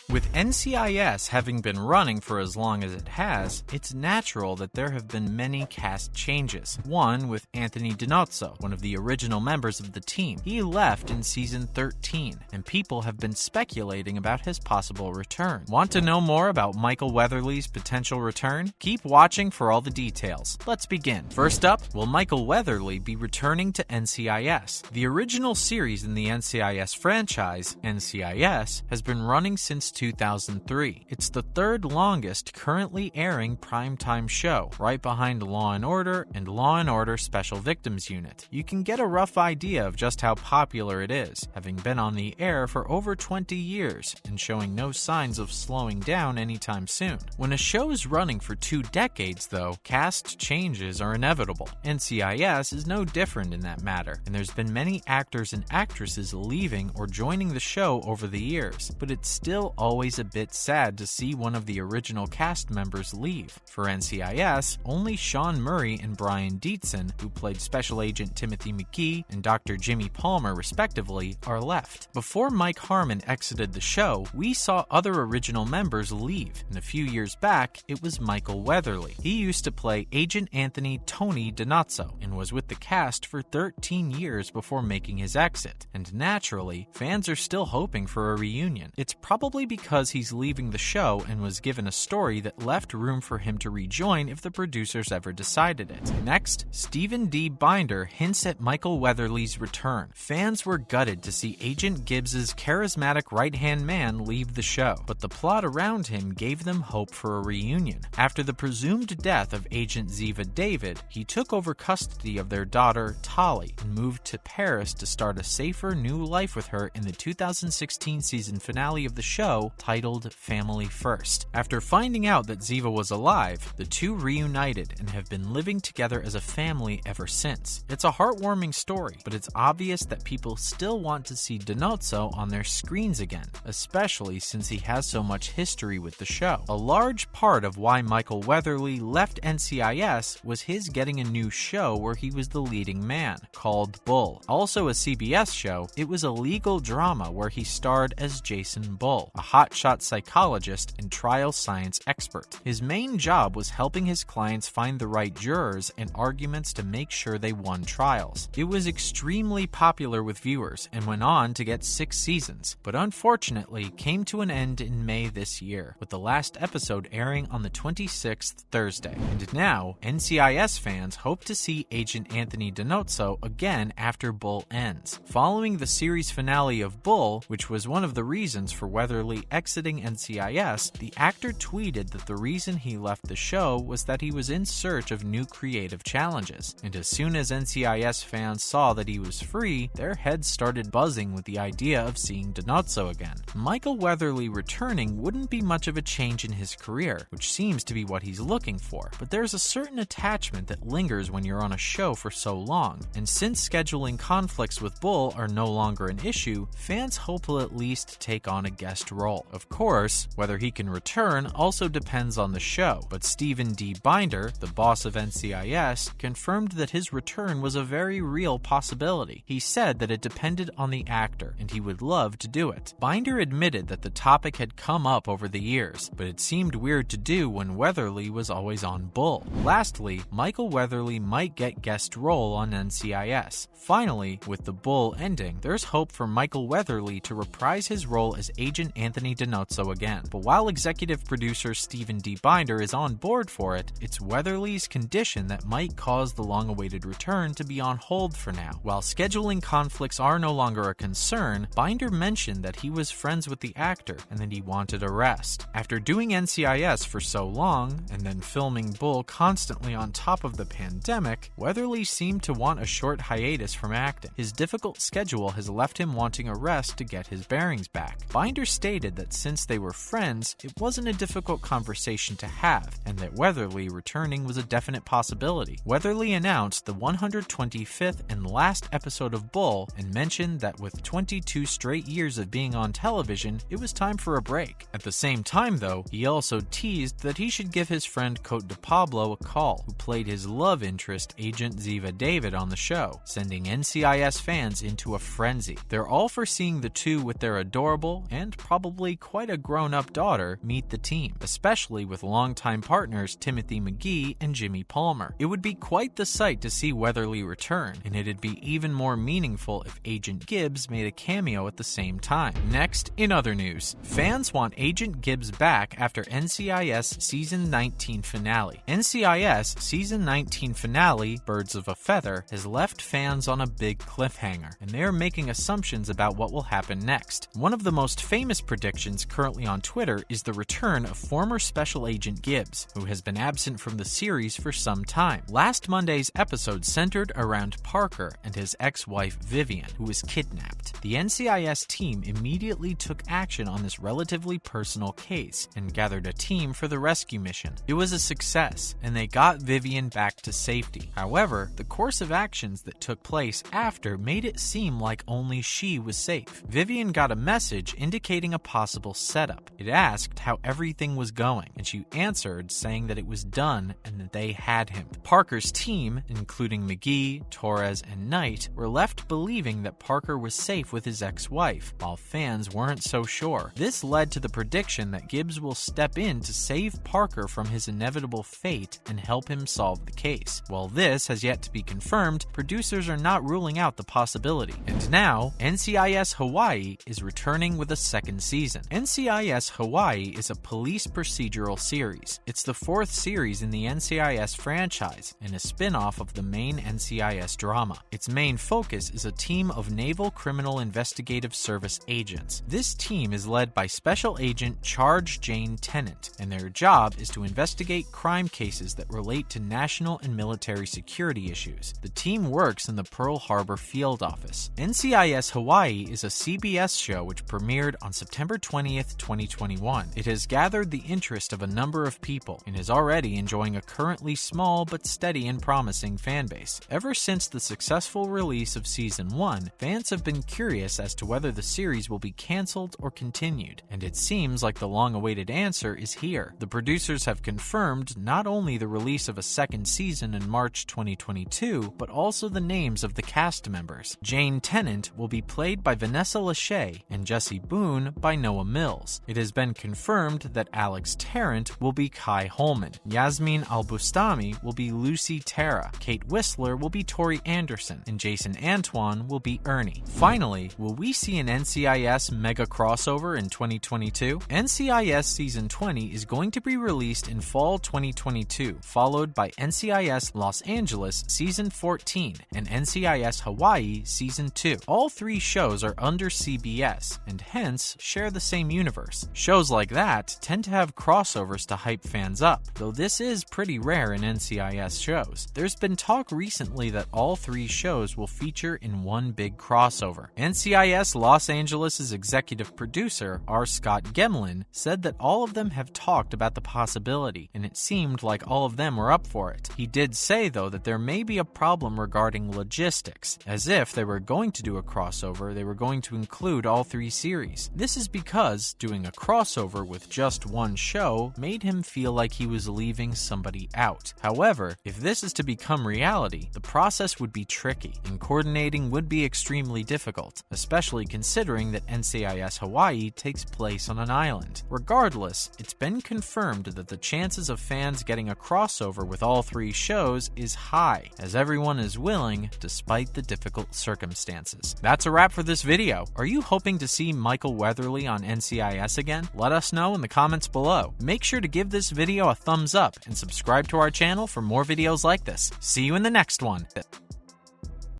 With NCIS having been running for as long as it has, it's natural that there have been many cast changes. One with Anthony DiNozzo, one of the original members of the team. He left in season 13, and people have been speculating about his possible return. Want to know more about Michael Weatherly's potential return? Keep watching for all the details. Let's begin. First up, will Michael Weatherly be returning to NCIS? The original series in the NCIS franchise, NCIS, has been running since 2003. It's the third longest currently airing primetime show, right behind Law & Order and Law & Order Special Victims Unit. You can get a rough idea of just how popular it is, having been on the air for over 20 years and showing no signs of slowing down anytime soon. When a show is running for 2 decades, though, cast changes are inevitable. NCIS is no different in that matter, and there's been many actors and actresses leaving or joining the show over the years, but it's still always a bit sad to see one of the original cast members leave. For NCIS, only Sean Murray and Brian Dietzen, who played Special Agent Timothy McGee and Dr. Jimmy Palmer respectively, are left. Before Mark Harmon exited the show, we saw other original members leave, and a few years back, it was Michael Weatherly. He used to play Agent Tony DiNozzo and was with the cast for 13 years before making his exit, and naturally, fans are still hoping for a reunion. It's probably because he's leaving the show and was given a story that left room for him to rejoin if the producers ever decided it. Next, Stephen D. Binder hints at Michael Weatherly's return. Fans were gutted to see Agent Gibbs' charismatic right-hand man leave the show, but the plot around him gave them hope for a reunion. After the presumed death of Agent Ziva David, he took over custody of their daughter, Tali, and moved to Paris to start a safer new life with her in the 2016 season finale of the show, titled Family First. After finding out that Ziva was alive, the two reunited and have been living together as a family ever since. It's a heartwarming story, but it's obvious that people still want to see DiNozzo on their screens again, especially since he has so much history with the show. A large part of why Michael Weatherly left NCIS was his getting a new show where he was the leading man, called Bull. Also a CBS show, it was a legal drama where he starred as Jason Bull, a hotshot psychologist and trial science expert. His main job was helping his clients find the right jurors and arguments to make sure they won trials. It was extremely popular with viewers and went on to get 6 seasons, but unfortunately came to an end in May this year, with the last episode airing on the 26th Thursday. And now, NCIS fans hope to see Agent Anthony DiNozzo again after Bull ends. Following the series finale of Bull, which was one of the reasons for Weatherly exiting NCIS, the actor tweeted that the reason he left the show was that he was in search of new creative challenges. And as soon as NCIS fans saw that he was free, their heads started buzzing with the idea of seeing DiNozzo again. Michael Weatherly returning wouldn't be much of a change in his career, which seems to be what he's looking for, but there's a certain attachment that lingers when you're on a show for so long, and since scheduling conflicts with Bull are no longer an issue, fans hope he'll at least take on a guest role. Of course, whether he can return also depends on the show, but Stephen D. Binder, the boss of NCIS, confirmed that his return was a very real possibility. He said that it depended on the actor, and he would love to do it. Binder admitted that the topic had come up over the years, but it seemed weird to do when Weatherly was always on Bull. Lastly, Michael Weatherly might get guest role on NCIS. Finally, with the Bull ending, there's hope for Michael Weatherly to reprise his role as Agent Anthony DiNozzo again. But while executive producer Stephen D. Binder is on board for it, it's Weatherly's condition that might cause the long-awaited return to be on hold for now. While scheduling conflicts are no longer a concern, Binder mentioned that he was friends with the actor and that he wanted a rest. After doing NCIS for so long, and then filming Bull constantly on top of the pandemic, Weatherly seemed to want a short hiatus from acting. His difficult schedule has left him wanting a rest to get his bearings back. Binder stated that since they were friends, it wasn't a difficult conversation to have, and that Weatherly returning was a definite possibility. Weatherly announced the 125th and last episode of Bull and mentioned that with 22 straight years of being on television, it was time for a break. At the same time, though, he also teased that he should give his friend Cote de Pablo a call, who played his love interest Agent Ziva David on the show, sending NCIS fans into a frenzy. They're all for seeing the two with their adorable and probably probably quite a grown-up daughter meet the team, especially with longtime partners Timothy McGee and Jimmy Palmer. It would be quite the sight to see Weatherly return, and it'd be even more meaningful if Agent Gibbs made a cameo at the same time. Next, in other news, fans want Agent Gibbs back after NCIS Season 19 finale. NCIS Season 19 finale, Birds of a Feather, has left fans on a big cliffhanger, and they are making assumptions about what will happen next. One of the most famous predictions currently on Twitter is the return of former Special Agent Gibbs, who has been absent from the series for some time. Last Monday's episode centered around Parker and his ex-wife Vivian, who was kidnapped. The NCIS team immediately took action on this relatively personal case and gathered a team for the rescue mission. It was a success, and they got Vivian back to safety. However, the course of actions that took place after made it seem like only she was safe. Vivian got a message indicating a possible setup. It asked how everything was going, and she answered saying that it was done and that they had him. Parker's team, including McGee, Torres, and Knight, were left believing that Parker was safe with his ex-wife, while fans weren't so sure. This led to the prediction that Gibbs will step in to save Parker from his inevitable fate and help him solve the case. While this has yet to be confirmed, producers are not ruling out the possibility. And now, NCIS Hawaii is returning with a second season. NCIS Hawaii is a police procedural series. It's the fourth series in the NCIS franchise and a spin-off of the main NCIS drama. Its main focus is a team of Naval Criminal Investigative Service agents. This team is led by Special Agent Charge Jane Tennant, and their job is to investigate crime cases that relate to national and military security issues. The team works in the Pearl Harbor field office. NCIS Hawaii is a CBS show which premiered on September 20th, 2021. It has gathered the interest of a number of people and is already enjoying a currently small but steady and promising fan base. Ever since the successful release of Season 1, fans have been curious as to whether the series will be canceled or continued, and it seems like the long-awaited answer is here. The producers have confirmed not only the release of a second season in March 2022, but also the names of the cast members. Jane Tennant will be played by Vanessa Lachey and Jesse Boone by Noah Mills. It has been confirmed that Alex Tarrant will be Kai Holman, Yasmin Al-Bustami will be Lucy Terra, Kate Whistler will be Tori Anderson, and Jason Antoine will be Ernie. Finally, will we see an NCIS mega crossover in 2022? NCIS Season 20 is going to be released in fall 2022, followed by NCIS Los Angeles Season 14 and NCIS Hawaii Season 2. All three shows are under CBS and hence share the same universe. Shows like that tend to have crossovers to hype fans up, though this is pretty rare in NCIS shows. There's been talk recently that all three shows will feature in one big crossover. NCIS Los Angeles' executive producer, R. Scott Gemlin, said that all of them have talked about the possibility, and it seemed like all of them were up for it. He did say, though, that there may be a problem regarding logistics, as if they were going to do a crossover, they were going to include all three series. This is because doing a crossover with just one show made him feel like he was leaving somebody out. However, if this is to become reality, the process would be tricky, and coordinating would be extremely difficult, especially considering that NCIS Hawaii takes place on an island. Regardless, it's been confirmed that the chances of fans getting a crossover with all three shows is high, as everyone is willing despite the difficult circumstances. That's a wrap for this video. Are you hoping to see Michael Weatherly on NCIS again? Let us know in the comments below. Make sure to give this video a thumbs up and subscribe to our channel for more videos like this. See you in the next one.